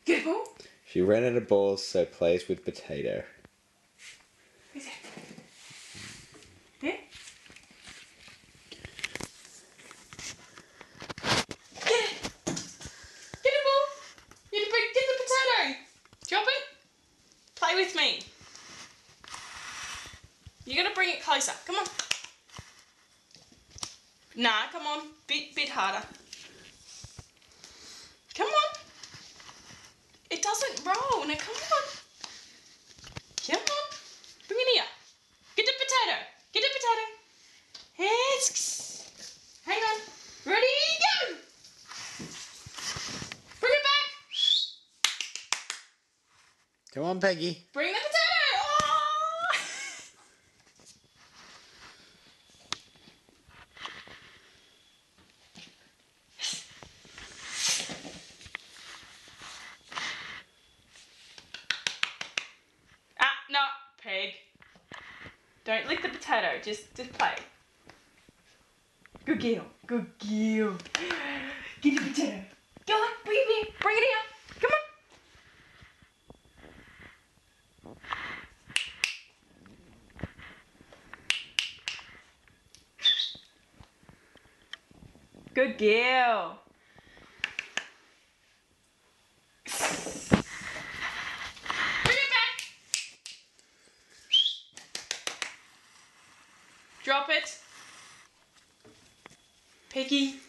Get a ball. She ran out of balls, so plays with potato. Where's that? There. Get it. Get a ball. Get the potato. Drop it. Play with me. You gotta bring it closer. Come on. Nah, come on. Bit harder. Come on. It doesn't roll. Now come on. Come on. Bring it here. Get the potato. Get the potato. Yes. Hang on. Ready? Go. Bring it back. Come on, Peggy. Bring the potato. Oh. No, Peg. Don't lick the potato. Just play. Good girl. Good girl. Get the potato. Go on. Bring it here. Bring it here. Come on. Good girl. Bring it back. Drop it. Peggy.